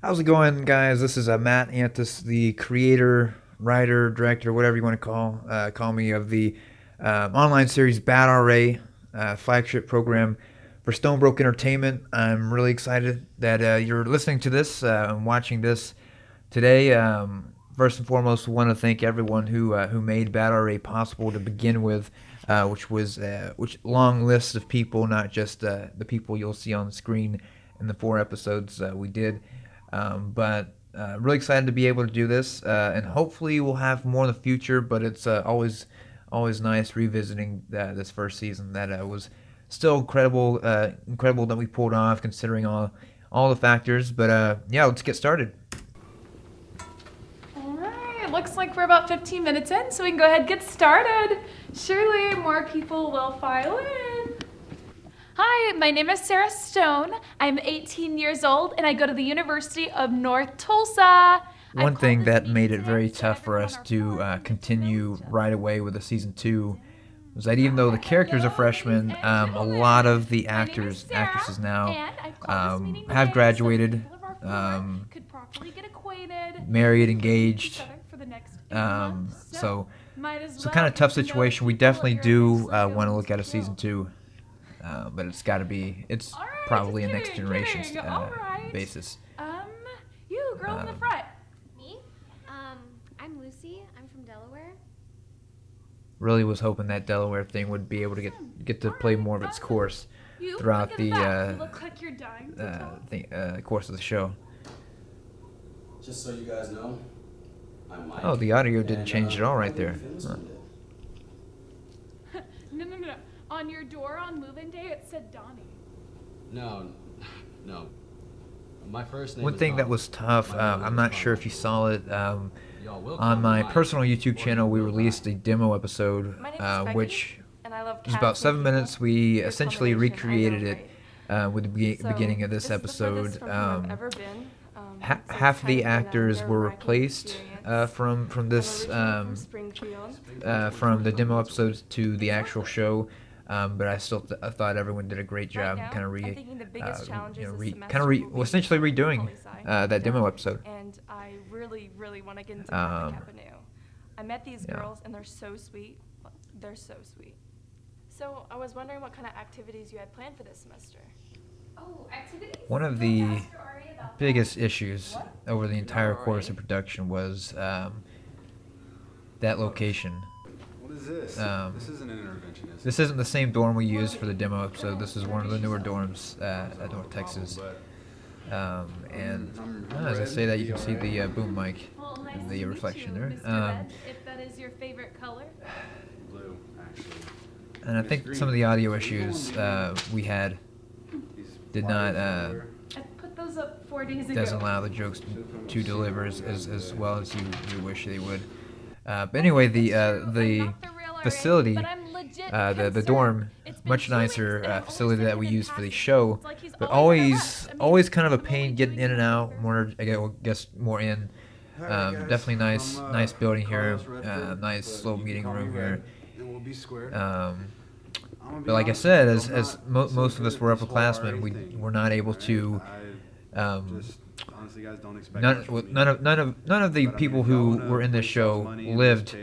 How's it going, guys? This is Matt Antis, the creator, writer, director, whatever you want to call me, of the online series Bad RA, flagship program for Stonebrook Entertainment. I'm really excited that you're listening to this and watching this today. First and foremost, want to thank everyone who made Bad RA possible to begin with, which long list of people, not just the people you'll see on the screen in the 4 episodes we did. But really excited to be able to do this, and hopefully we'll have more in the future. But it's always nice revisiting this first season that was still incredible that we pulled off considering all the factors. But yeah, let's get started. All right, looks like we're about 15 minutes in, so we can go ahead and get started. Surely more people will file in. Hi, my name is Sarah Stone. I'm 18 years old and I go to the University of North Tulsa. One thing that made it very tough for us to continue right away with the season 2 was that even though the characters are freshmen, a lot of the actresses now have graduated, married, engaged. So kind of tough situation. We definitely do want to look at a season 2, but it's probably a next generation basis. You girl in the front. Me? I'm Lucy. I'm from Delaware. Really was hoping that Delaware thing would be able to get to play more of its course throughout the course of the show. Just so you guys know, I'm Mike. Oh, the audio didn't change at all right there. Huh. No. On your door on move-in day, it said Donnie. No. My first name One is thing Don. that was tough, I'm not sure if you saw it, Y'all will call on me my Mike. personal YouTube Or channel, we Will released a demo episode, My name is Becky, which and I love was about cats 7 and people. minutes. We Your essentially combination, I know, recreated it with the So, beginning of this is the episode. furthest from whom I've ever been. So Half it's the kind of been a actors were nerve-wracking replaced experience. from this I'm originally from Springfield. from the demo episodes to the actual show. But I still I thought everyone did a great job, Right now, kind of I'm thinking the biggest challenges this kind of semester will be essentially redoing poli-sci. that demo episode. And I really want to get into Um, Kappa Kappa Nu. I met these yeah. girls and they're so sweet. They're so sweet. So I was wondering what kind of activities you had planned for this semester. Oh, activities? One of the biggest issues over the entire course of production was that location. What is this? This isn't an intervention, is it? This isn't the same dorm we used for the demo episode. This is one of the newer dorms at North Texas. And as I say that, you can see the boom mic and the reflection there. If that is your favorite color. Blue, actually. And I think some of the audio issues we had did not I put those up 4 days ago. doesn't allow the jokes to deliver as well as you wish they would. But anyway, the facility, the dorm, much nicer facility that we use for the show, but always kind of a pain getting in and out. I guess more in. Definitely nice building here. Nice little meeting room here. And we'll be square. But like I said, as most of us were upperclassmen, we were not able to. Honestly, guys, don't expect None of the people who were in this show lived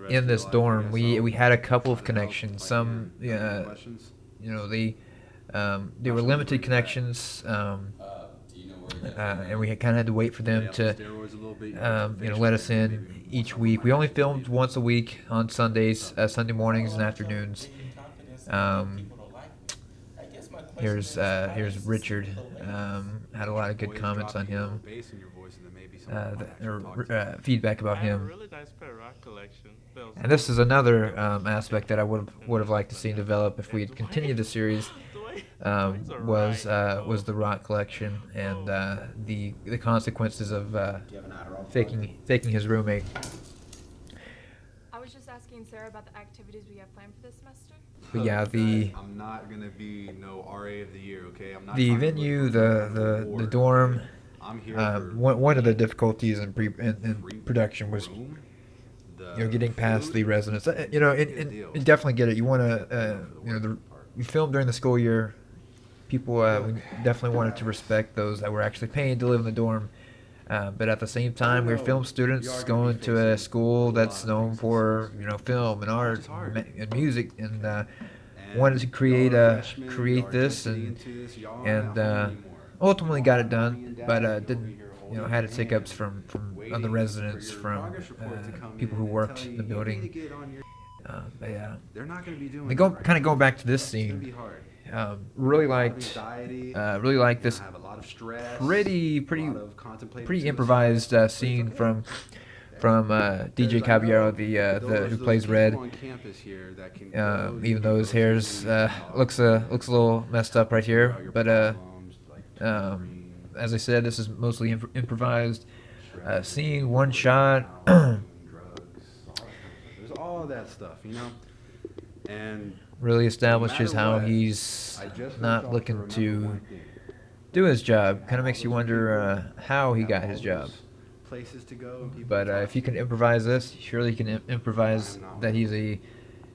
in this dorm. We had a couple of connections. Some, they were limited connections, and we kind of had to wait for them to, let us in each week. We only filmed once a week on Sundays, Sunday mornings and afternoons. Here's Richard. Had a lot of good comments on him. Feedback about him. And this is another aspect that I would have liked to see develop if we had continued the series. Was the rock collection and the consequences of faking his roommate. I was just asking Sarah about the activities we have planned for this semester. But yeah, I'm not gonna be no RA of the year, okay? I'm not. the venue, the dorm. I'm here One of the difficulties in production was getting past the residents. You definitely get it. You want to you film during the school year. people we definitely wanted to respect those that were actually paying to live in the dorm. But at the same time, we were film students going to a school that's known for film and art and music, and wanted to create this and ultimately got it done, but didn't had its hiccups from other residents, from people who worked in the building. But yeah, they go kind of going back to this scene. Really liked this pretty improvised scene from DJ Caballero, the who plays Red. Even though his hair's looks a little messed up right here, but as I said, this is mostly improvised. Seeing one shot. There's all that stuff, and Really establishes how he's not looking to do his job. Kind of makes you wonder how he got his job. places to go. And people But to talk if you can to. improvise this, surely you can improvise that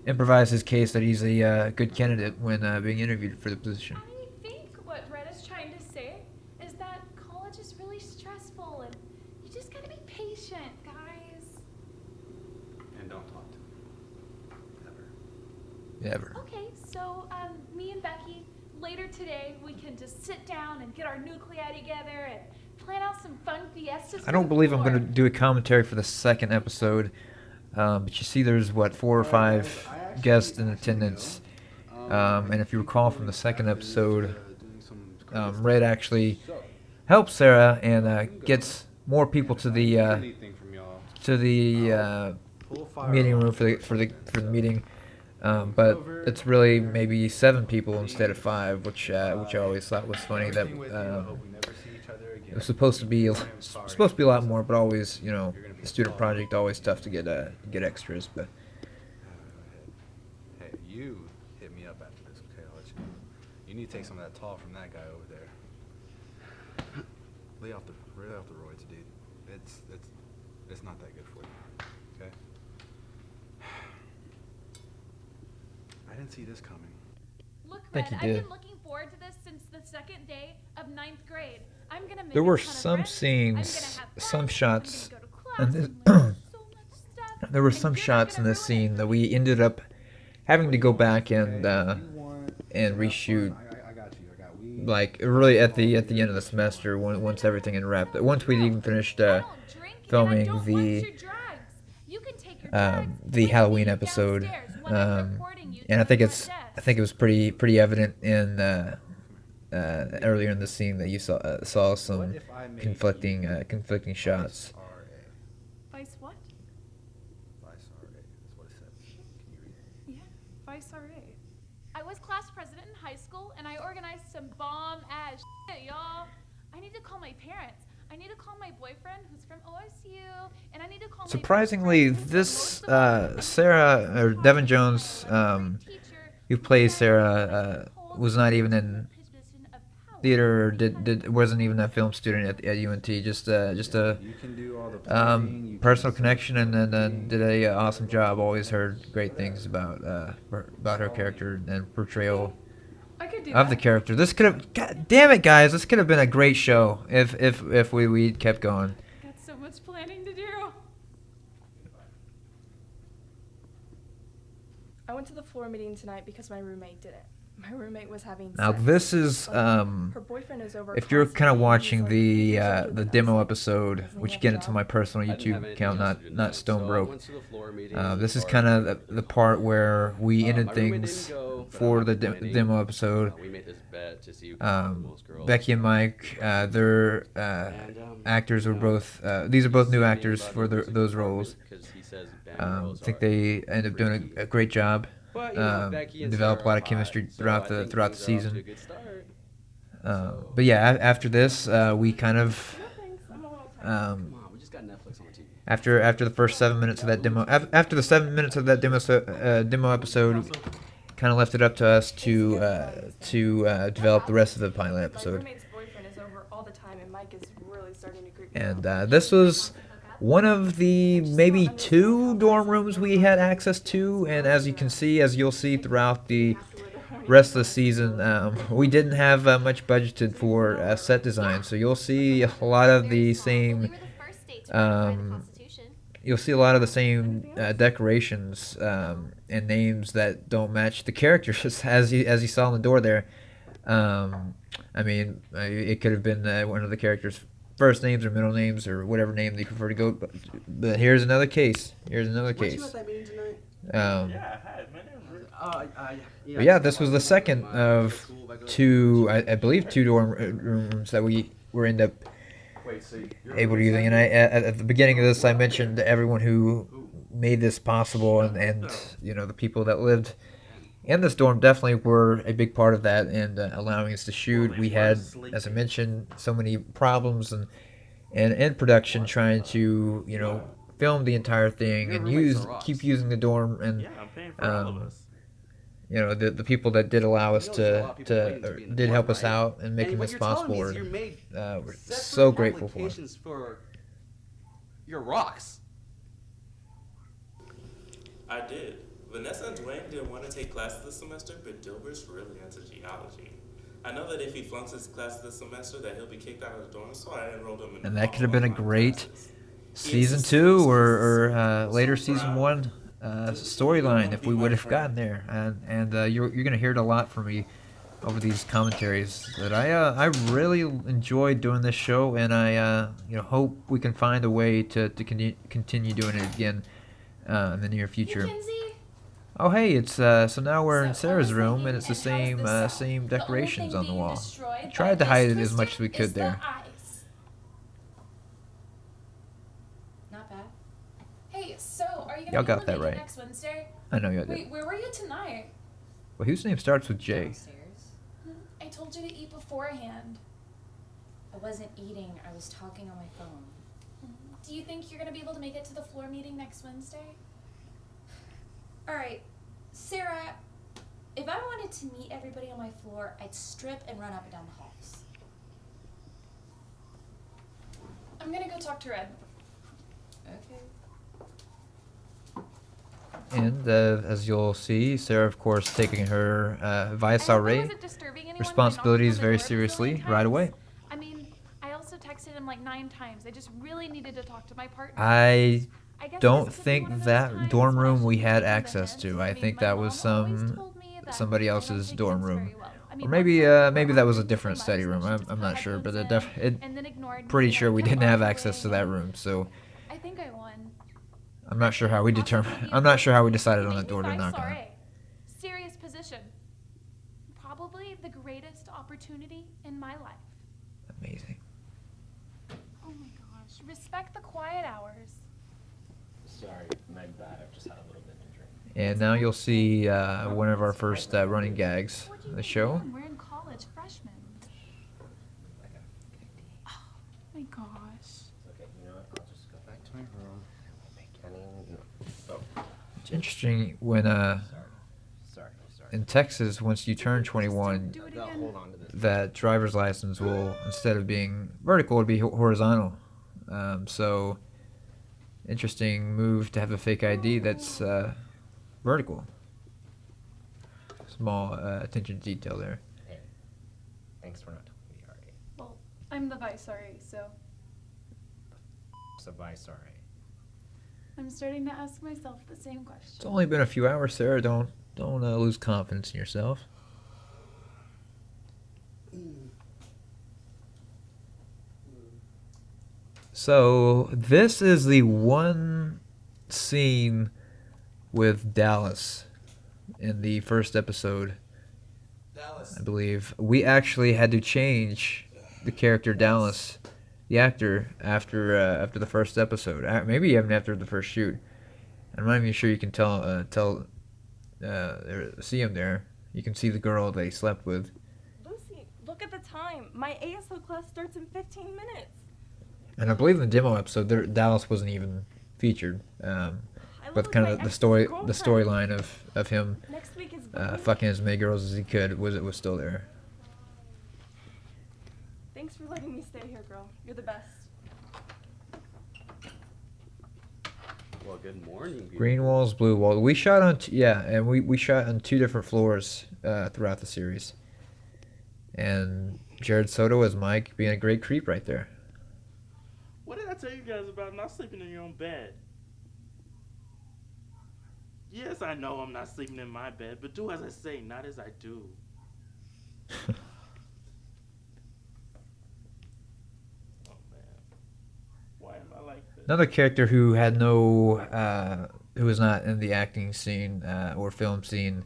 improvise his case that he's a good candidate when being interviewed for the position. I think what Red is trying to say is that college is really stressful and you just gotta be patient, guys. And don't talk to me. Ever. Ever. Okay, so me and Becky, later today we can just sit down and get our nuclei together and plan out some fun fiestas. I don't believe I'm going to do a commentary for the second episode, but you see there's, 4 or 5 guests in attendance. And if you recall from the second episode, Red actually helps Sarah and gets more people to the meeting room for the meeting. But it's really maybe 7 people instead of 5, which I always thought was funny. That it was supposed to be a lot more, but always, the student project, always tough to get extras. But Hey, you hit me up after this, okay? I'll let you know. You need to take some of that tall from that guy over there. Lay off the roids, dude. It's not that good for you, okay? I didn't see this coming. Look, think Red, you did. I've been looking forward to this since the second day of 9th grade. I'm gonna make there a were ton of some friends. scenes, I'm gonna have some fun. shots, I'm gonna go to and class this, and learn so much stuff, there were and some you're not shots in gonna this ruin it scene for that me. we ended up having to go back and reshoot, I got you. I got weed. like really at the end of the semester, once everything had wrapped. Once we'd even finished I don't drink, and I filming don't want your drugs. You can take your drugs the with Halloween me episode, downstairs when I'm reporting you and to the front I think it was desk. pretty evident in earlier in the scene that you saw some What if I made conflicting shots. Vice what? Vice RA. That's what it said. Can you read it? Yeah, Vice RA. I was class president in high school, and I organized some bomb-ass shit, y'all. I need to call my parents. I need to call my boyfriend, who's from OSU, and I need to call my Surprisingly, best friend, who's this from most of Sarah or Devin Jones, teacher, who plays Sarah, was not even in theater, or wasn't even a film student at UNT. Just a You can do all the planning, you personal can connection, and then did a awesome job. Always heard great things about her character and portrayal I could do of the character. This could have, God damn it, guys, this could have been a great show if we kept going. Got so much planning to do. I went to the floor meeting tonight because my roommate didn't. My roommate was having Now sex. this is Her boyfriend is over if you're kind constantly, of and watching he's like, the "He's up the with demo us." episode, Doesn't he which have get a into job? my personal I didn't have YouTube anything account, else to do not tonight, Stone so I Broke. went to the floor meeting This is for kind our of meeting the for part the where we My ended roommate things didn't go, but for I'm the complaining. demo episode. We made this bet to see who could fuck the most girls. Becky and Mike, their And, actors were you know, both. These are both new saying actors about for the music those department, roles. 'cause he says band I girls think are they ended up doing freaky. a great job. But, you know, Becky and Developed a Sarah lot of are chemistry hot, so throughout I the think throughout the things are off to season. a good start. But yeah, after this, we kind of No thanks, I'm a little tired. Come on, we just got Netflix on the TV. after the first 7 minutes of that demo, after the 7 minutes of that demo episode, kind of left it up to us to develop the rest of the pilot My episode. roommate's boyfriend is over all the time, and Mike is really starting to creep me And out. this was one of the maybe 2 dorm rooms we had access to, and as you'll see throughout the After we're the horny rest of the season. We didn't have much budgeted for set design, so you'll see a lot of the We same. were the first state to ratify the Um, Constitution. you'll see a lot of the same decorations and names that don't match the characters as you saw on the door there. I mean, it could have been one of the characters' first names or middle names or whatever name they prefer to go. But here's another case. Here's another Weren't you case. at that meeting tonight? Yeah, hi, my name's Rick. But yeah, this was the second of two, I believe, two dorm rooms that we were end up Wait, so you're able to using. And at the beginning of this, I mentioned everyone who made this possible, and you know, the people that lived in this dorm definitely were a big part of that and allowing us to shoot. We had, as I mentioned, so many problems and in production trying to, you know, film the entire thing and keep using the dorm, and Yeah, I'm paying for all of us. you know, the people that did allow us You know there's a lot of people waiting to be in the did help dorm, us right? out and making And what this you're telling possible. me is We're, you made we're separate so grateful for it. applications for your rocks. I did. Vanessa and Dwayne didn't want to take classes this semester, but Dilbert's really into geology. I know that if he flunks his class this semester, that he'll be kicked out of the dorm, so I enrolled him in And all that could have been a online great classes. season 2 or later season 1 storyline if we would have gotten there. And you're gonna hear it a lot from me over these commentaries that I really enjoyed doing this show, and I you know, hope we can find a way to continue doing it again in the near future. Mackenzie? Oh hey, it's so now we're in So, I Sarah's was room thinking, and it's the and how does same this sound? same The only decorations thing on the being wall. destroyed Tried by to hide this it as much as we twisting could is the there. eyes. Not bad. Hey, so are you gonna Y'all be got able to that make right. it next Wednesday? I know you did. Wait, where were you tonight? Well, whose name starts with J? I told you to eat beforehand. I wasn't eating, I was talking on my phone. Do you think you're gonna be able to make it to the floor meeting next Wednesday? Alright, Sarah, if I wanted to meet everybody on my floor, I'd strip and run up and down the halls. I'm gonna go talk to Red. Okay. And as you'll see, Sarah, of course, taking her vice I hope I array wasn't disturbing anyone by responsibilities knocking on very the door a zillion seriously times. right away. I mean, I also texted him like 9 times. I just really needed to talk to my partner. I I guess don't this could be one think of those that times dorm when I room we should had take the access hint. to. I mean, think my that was mom always some told me that somebody I don't else's take dorm hints room. very well. I mean, Or one maybe time maybe my that mom was a told me different my study sister room. she I'm just I'm put not sure, but headphones it in and then ignored me pretty and sure I we kept didn't have walking access to away. that room. So I think I won. I'm not sure how we determined. I'm not sure how we decided on that door to knock on. RA. Serious position. Probably the greatest opportunity in my life. Amazing. Oh my gosh. Respect the quiet hours. Sorry, my bad. I've just had a little bit of a drink. And now you'll see one of our first running gags What do of you the show. mean? We're in college, freshmen. Oh my gosh. Okay, you know what? I'll just go back to my room. Oh, It's interesting when sorry. in Texas, once you turn 21, Do it No, again. hold on to this. that driver's license will, instead of being vertical, it'll be horizontal. So interesting move to have a fake ID that's vertical. Small attention to detail there. Hey, thanks for not telling me already. Well, I'm the vice RA, so So bye, sorry. I'm starting to ask myself the same question. It's only been a few hours, Sarah. Don't lose confidence in yourself. So this is the one scene with Dallas in the first episode, I believe. We actually had to change the character Dallas, the actor, after the first episode. Maybe even after the first shoot. I'm not even sure you can see him there. You can see the girl they slept with. Lucy, look at the time. My ASL class starts in 15 minutes. And I believe in the demo episode, Dallas wasn't even featured. I But look kind like of my the ex-girlfriend. storyline of him Next week is fucking as many girls as he could was still there. Thanks for letting me stay here, girl. You're the best. Well, good morning. Green walls, blue walls. We shot on and we shot on 2 different floors throughout the series. And Jared Soto as Mike being a great creep right there. What did I tell you guys about not sleeping in your own bed? Yes, I know I'm not sleeping in my bed, but do as I say, not as I do. Oh man, why am I like this? Another character who had who was not in the acting scene or film scene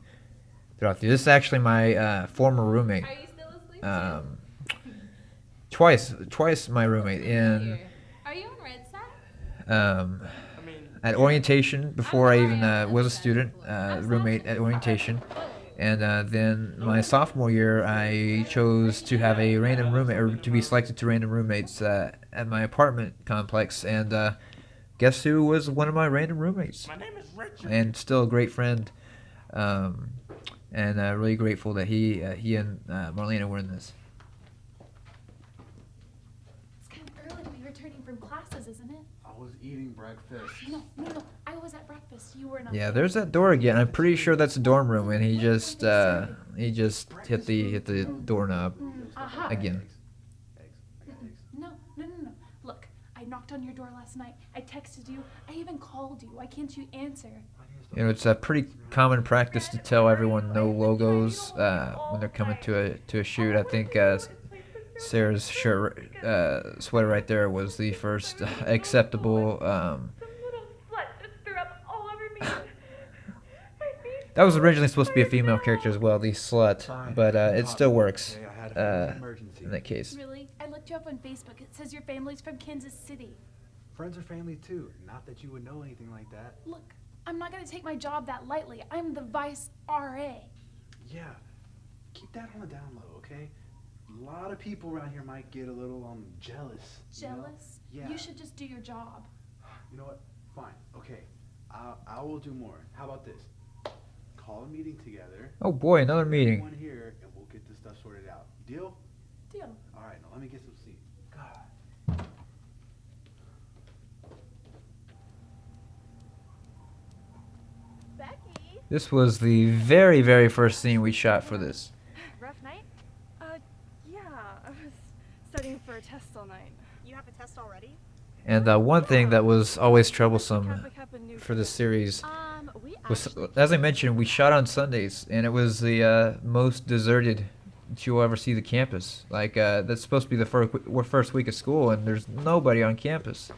throughout this is actually my former roommate. Are you still asleep Twice my roommate in Are you on Red Side? I mean, at orientation before I even was a student, roommate at orientation. And then my sophomore year, I chose to have a random roommate, or to be selected to random roommates at my apartment complex. And guess who was one of my random roommates? my name is Richard. And still a great friend. And really grateful that he and Marlena were in this. It's kind of early to be returning from classes, isn't it? I was eating breakfast. No. I was at breakfast. You were not. Yeah, there's that door again. I'm pretty sure that's a dorm room, and he just hit the doorknob Aha. again. No. Look, I knocked on your door last night. I texted you. I even called you. Why can't you answer? You know, it's a pretty common practice to tell everyone no logos when they're coming to a shoot. I think Sarah's shirt sweater right there was the first acceptable. That was originally supposed to be a female character as well, the slut, but it still works in that case. Really? I looked you up on Facebook. It says your family's from Kansas City. Friends are family too. Not that you would know anything like that. Look, I'm not going to take my job that lightly. I'm the vice RA. Yeah, keep that on the down low, okay? A lot of people around here might get a little jealous. Jealous? You know? Yeah. You should just do your job. You know what? Fine. Okay. I will do more. How about this? Call a meeting together. Oh boy, another meeting. Everyone here, and we'll get this stuff sorted out. Deal? Deal. All right. Now let me get some seats. God. Becky, This was the very, very first scene we shot for this. rough night? Yeah, I was studying for a test all night. You have a test already? And one thing that was always troublesome Catholic Cup and New for this series We was, actually as I mentioned, we shot on Sundays, and it was the most deserted that you'll ever see the campus. Like, that's supposed to be the first week of school, and there's nobody on campus.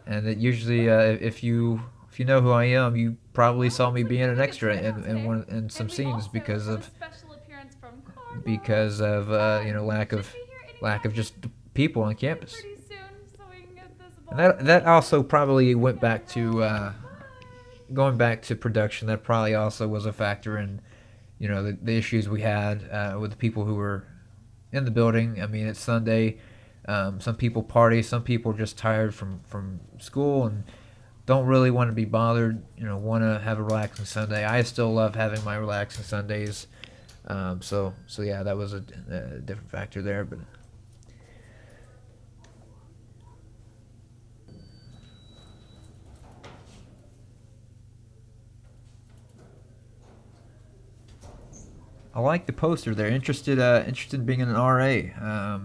And it usually, if you know who I am, you probably saw me being an extra in some scenes because of lack of just people on campus. And that also probably went back to going back to production. That probably also was a factor in the issues we had with the people who were in the building. I mean, it's Sunday. Some people party. Some people are just tired from school and don't really want to be bothered. Want to have a relaxing Sunday. I still love having my relaxing Sundays. So yeah, that was a different factor there, but. I like the poster there. Interested in being an RA. I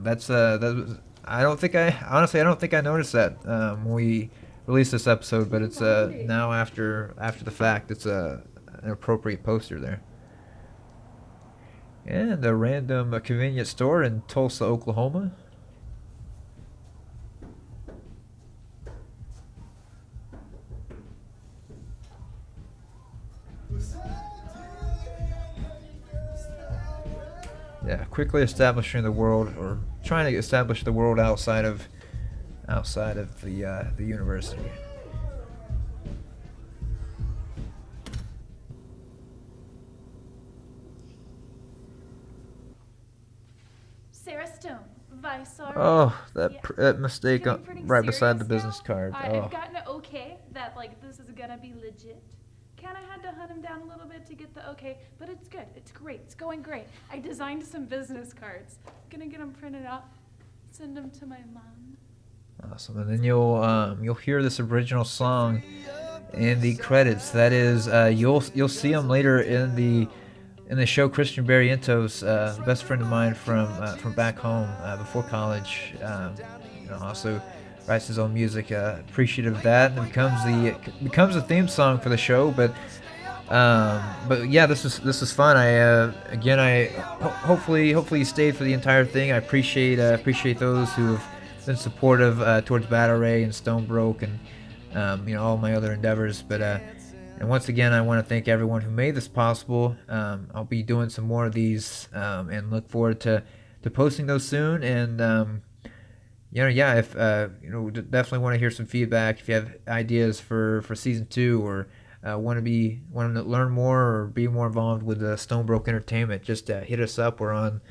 don't think I noticed that when we released this episode, but it's now after the fact. It's an appropriate poster there. And a random convenience store in Tulsa, Oklahoma. Yeah, quickly establishing the world, or trying to establish the world outside of the university. Sarah Stone, Vice RA. Oh, that Yeah. that mistake Feeling pretty right beside the serious business now? card. Oh. I've gotten an okay that this is gonna be legit. Kinda had to hunt him down a little bit to get the okay, but it's good. It's great. It's going great. I designed some business cards. Gonna get them printed out. Send them to my mom. Awesome, and then you'll hear this original song in the credits. That is, you'll see him later in the show. Christian Barrientos, best friend of mine from back home before college, also writes his own music. Appreciative of that, and it becomes the theme song for the show. But yeah, this was fun. Hopefully you stayed for the entire thing. I appreciate those who have been supportive towards Battle Ray and Stonebroke and all my other endeavors. And once again, I want to thank everyone who made this possible. I'll be doing some more of these and look forward to posting those soon. And if definitely want to hear some feedback. If you have ideas for season 2 or want to learn more or be more involved with Stonebroke Entertainment, just hit us up. We're on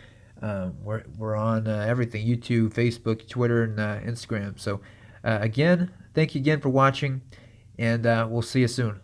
everything: YouTube, Facebook, Twitter, and Instagram. So again, thank you again for watching, and we'll see you soon.